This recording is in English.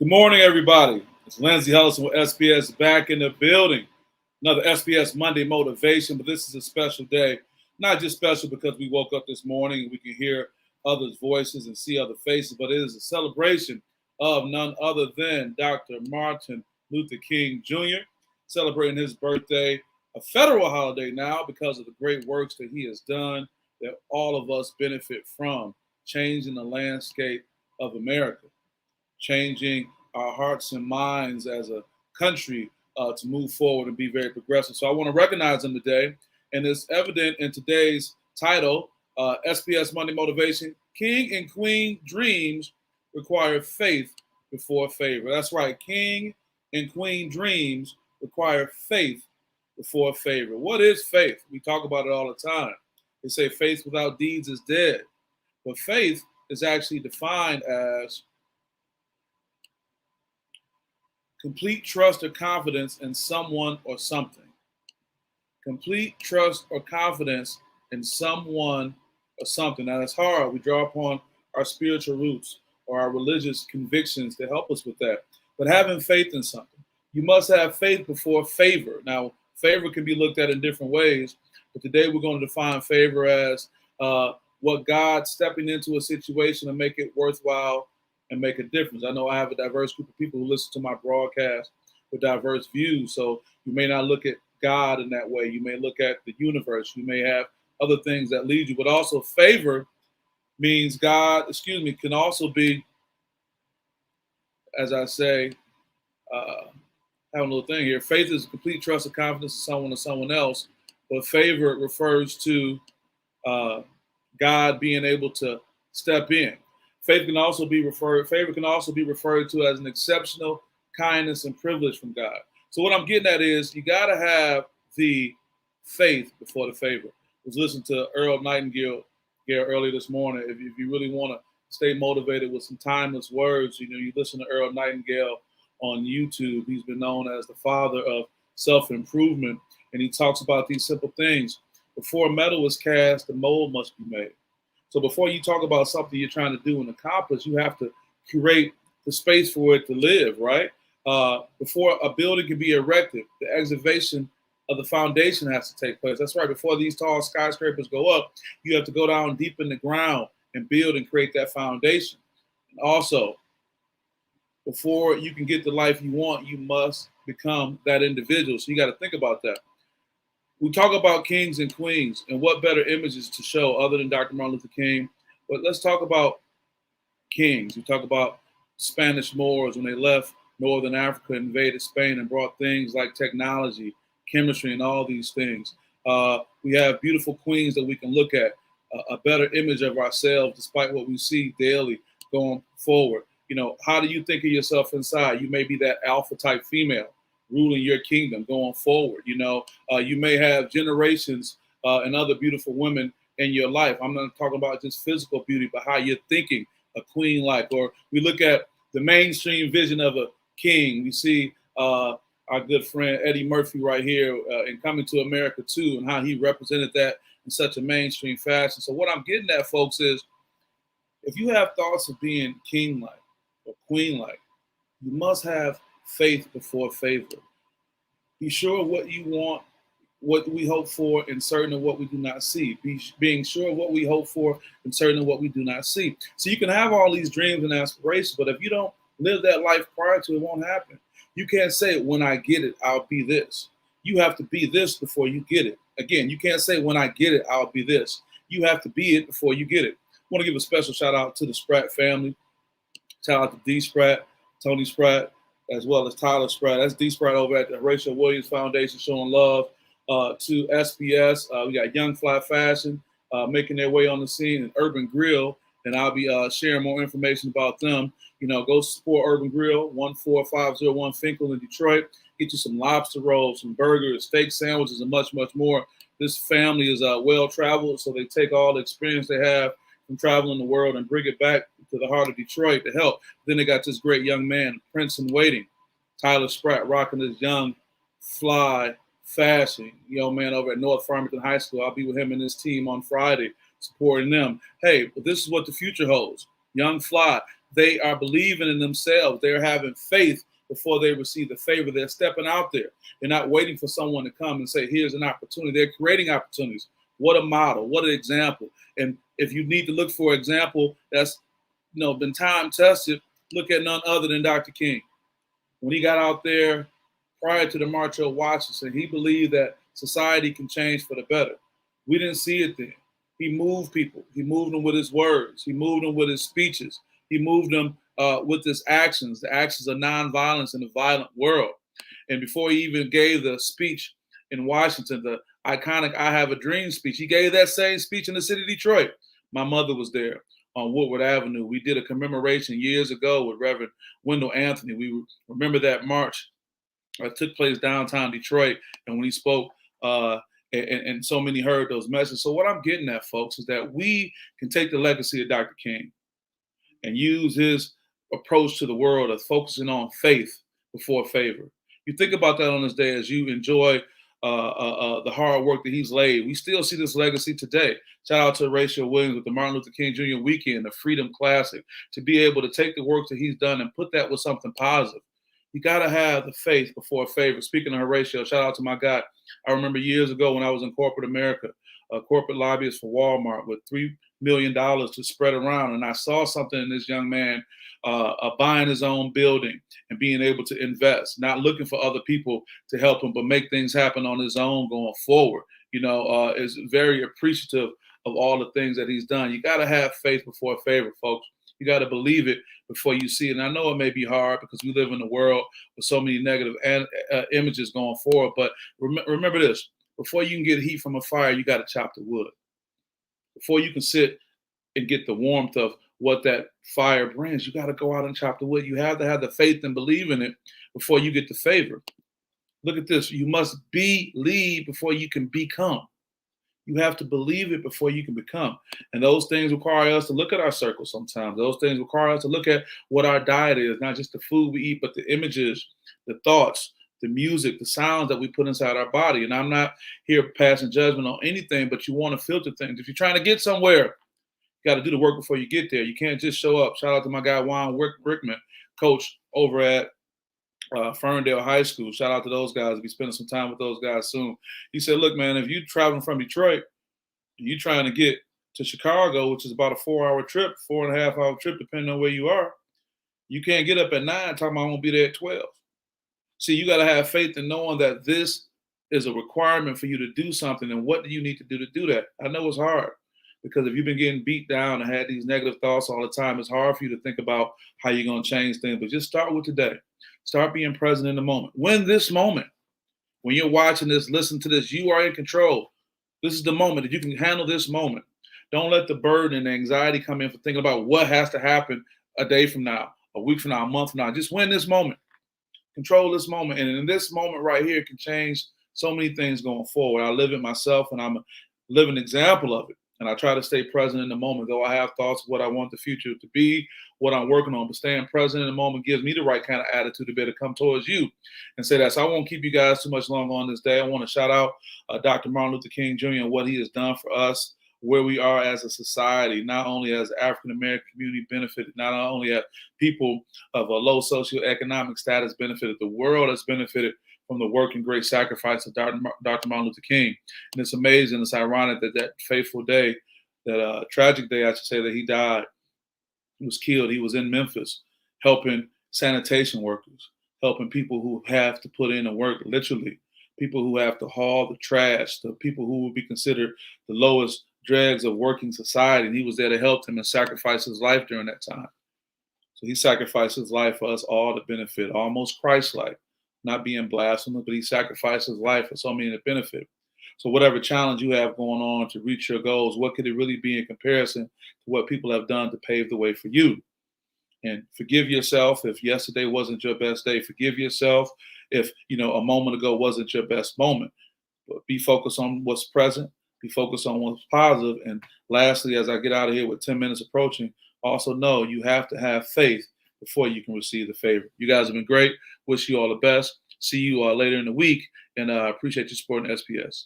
Good morning, everybody. It's Lindsay Hellison with SPS back in the building. Another SPS Monday Motivation, but this is a special day. Not just special because we woke up this morning and we can hear others' voices and see other faces, but it is a celebration of none other than Dr. Martin Luther King Jr., celebrating his birthday, a federal holiday now because of the great works that he has done that all of us benefit from, changing the landscape of America, changing our hearts and minds as a country to move forward and be very progressive. So I want to recognize them today. And it's evident in today's title, SPS Monday Motivation, King and Queen Dreams Require Faith Before Favor. That's right. King and Queen Dreams require faith before favor. What is faith? We talk about it all the time. They say faith without deeds is dead. But faith is actually defined as complete trust or confidence in someone or something. Complete trust or confidence in someone or something. Now, that's hard. We draw upon our spiritual roots or our religious convictions to help us with that. But having faith in something, you must have faith before favor. Now, favor can be looked at in different ways, but today we're going to define favor as what God stepping into a situation and make it worthwhile and make a difference. I know I have a diverse group of people who listen to my broadcast with diverse views. So you may not look at God in that way. You may look at the universe. You may have other things that lead you. But also favor means can also be, as I say, have a little thing here. Faith is complete trust and confidence in someone or someone else. But favor refers to God being able to step in. Favor can also be referred to as an exceptional kindness and privilege from God. So what I'm getting at is you got to have the faith before the favor. I was listening to Earl Nightingale here earlier this morning. If you really want to stay motivated with some timeless words, you listen to Earl Nightingale on YouTube. He's been known as the father of self-improvement, and he talks about these simple things. Before metal is cast, the mold must be made. So before you talk about something you're trying to do and accomplish, you have to curate the space for it to live, right? Before a building can be erected, the excavation of the foundation has to take place. That's right. Before these tall skyscrapers go up, you have to go down deep in the ground and build and create that foundation. And also, before you can get the life you want, you must become that individual. So you got to think about that. We talk about kings and queens, and what better images to show other than Dr. Martin Luther King. But let's talk about kings. We talk about Spanish Moors when they left Northern Africa, invaded Spain, and brought things like technology, chemistry, and all these things. We have beautiful queens that we can look at, a better image of ourselves despite what we see daily going forward. How do you think of yourself inside? You may be that alpha type female ruling your kingdom going forward. You may have generations and other beautiful women in your life. I'm not talking about just physical beauty, but how you're thinking a queen like. Or we look at the mainstream vision of a king. We see our good friend Eddie Murphy right here in Coming to America 2, and how he represented that in such a mainstream fashion. So what I'm getting at, folks, is if you have thoughts of being king like or queen like, you must have faith before favor. Be sure of what you want, what we hope for, and certain of what we do not see. Being sure of what we hope for and certain of what we do not see. So you can have all these dreams and aspirations, but if you don't live that life prior to it, won't happen. You can't say, when I get it, I'll be this. You have to be this before you get it. Again, you can't say, when I get it, I'll be this. You have to be it before you get it. I want to give a special shout out to the Spratt family. Shout out to D. Spratt, Tony Spratt, as well as Tyler Spratt. That's D. Spratt over at the Horatio Williams Foundation, showing love to SPS. We got Young Fly Fashion making their way on the scene, and Urban Grill, and I'll be sharing more information about them. Go support Urban Grill, 14501 Finkel in Detroit. Get you some lobster rolls, some burgers, steak sandwiches, and much, much more. This family is well-traveled, so they take all the experience they have from traveling the world and bring it back to the heart of Detroit to help. Then they got this great young man, Prince in Waiting, Tyler Spratt, rocking this young fly fashion young man over at North Farmington High School. I'll be with him and his team on Friday, supporting them. Hey, but this is what the future holds. Young fly, they are believing in themselves. They're having faith before they receive the favor. They're stepping out there. They're not waiting for someone to come and say, here's an opportunity. They're creating opportunities. What a model, what an example. And if you need to look for an example that's been time tested, look at none other than Dr. King. When he got out there prior to the March of Washington, he believed that society can change for the better. We didn't see it then. He moved people. He moved them with his words. He moved them with his speeches. He moved them with his actions, the actions of nonviolence in a violent world. And before he even gave the speech in Washington, the iconic I Have a Dream speech, he gave that same speech in the city of Detroit. My mother was there on Woodward Avenue. We did a commemoration years ago with Reverend Wendell Anthony. We remember that march took place downtown Detroit, and when he spoke, and so many heard those messages. So what I'm getting at, folks, is that we can take the legacy of Dr. King and use his approach to the world of focusing on faith before favor. You think about that on this day as you enjoy the hard work that he's laid. We still see this legacy today. Shout out to Horatio Williams with the Martin Luther King Jr. weekend, the Freedom Classic, to be able to take the work that he's done and put that with something positive. You got to have the faith before favor. Speaking of Horatio, shout out to my guy. I remember years ago when I was in corporate America, a corporate lobbyist for Walmart with $3 million to spread around. And I saw something in this young man buying his own building and being able to invest, not looking for other people to help him, but make things happen on his own going forward. Is very appreciative of all the things that he's done. You got to have faith before favor, folks. You got to believe it before you see it. And I know it may be hard because we live in a world with so many negative images going forward. But remember this: before you can get heat from a fire, you got to chop the wood. Before you can sit and get the warmth of what that fire brings, you got to go out and chop the wood. You have to have the faith and believe in it before you get the favor. Look at this. You must believe before you can become. You have to believe it before you can become. And those things require us to look at our circle sometimes. Those things require us to look at what our diet is, not just the food we eat, but the images, the thoughts, the music, the sounds that we put inside our body. And I'm not here passing judgment on anything, but you want to filter things. If you're trying to get somewhere, you got to do the work before you get there. You can't just show up. Shout out to my guy, Juan Rickman, coach over at Ferndale High School. Shout out to those guys. We'll be spending some time with those guys soon. He said, look, man, if you're traveling from Detroit and you're trying to get to Chicago, which is about a 4-hour trip, 4.5-hour trip, depending on where you are, you can't get up at 9 talking about I'm going to be there at 12. See, you got to have faith in knowing that this is a requirement for you to do something. And what do you need to do that? I know it's hard because if you've been getting beat down and had these negative thoughts all the time, it's hard for you to think about how you're going to change things. But just start with today. Start being present in the moment. When this moment, when you're watching this, listen to this, you are in control. This is the moment that you can handle this moment. Don't let the burden and the anxiety come in for thinking about what has to happen a day from now, a week from now, a month from now. Just win this moment. Control this moment. And in this moment right here can change so many things going forward. I live it myself and I'm a living example of it. And I try to stay present in the moment, though I have thoughts of what I want the future to be, what I'm working on. But staying present in the moment gives me the right kind of attitude to be able to come towards you and say that. So I won't keep you guys too much longer on this day. I want to shout out Dr. Martin Luther King Jr. and what he has done for us, where we are as a society, not only as the African-American community benefited, not only as people of a low socioeconomic status benefited, the world has benefited from the work and great sacrifice of Dr. Martin Luther King. And it's amazing, it's ironic that fateful day, that tragic day, I should say, that he died, he was killed. He was in Memphis helping sanitation workers, helping people who have to put in the work, literally, people who have to haul the trash, the people who would be considered the lowest dregs of working society. And he was there to help them and sacrifice his life during that time. So he sacrificed his life for us all to benefit, almost Christ-like. Not being blasphemous, but he sacrificed his life for so many to benefit. So whatever challenge you have going on to reach your goals, what could it really be in comparison to what people have done to pave the way for you? And forgive yourself if yesterday wasn't your best day. Forgive yourself if, a moment ago wasn't your best moment. But be focused on what's present. Be focused on what's positive. And lastly, as I get out of here with 10 minutes approaching, also know you have to have faith before you can receive the favor. You guys have been great. Wish you all the best. See you later in the week. And I appreciate your support in SPS.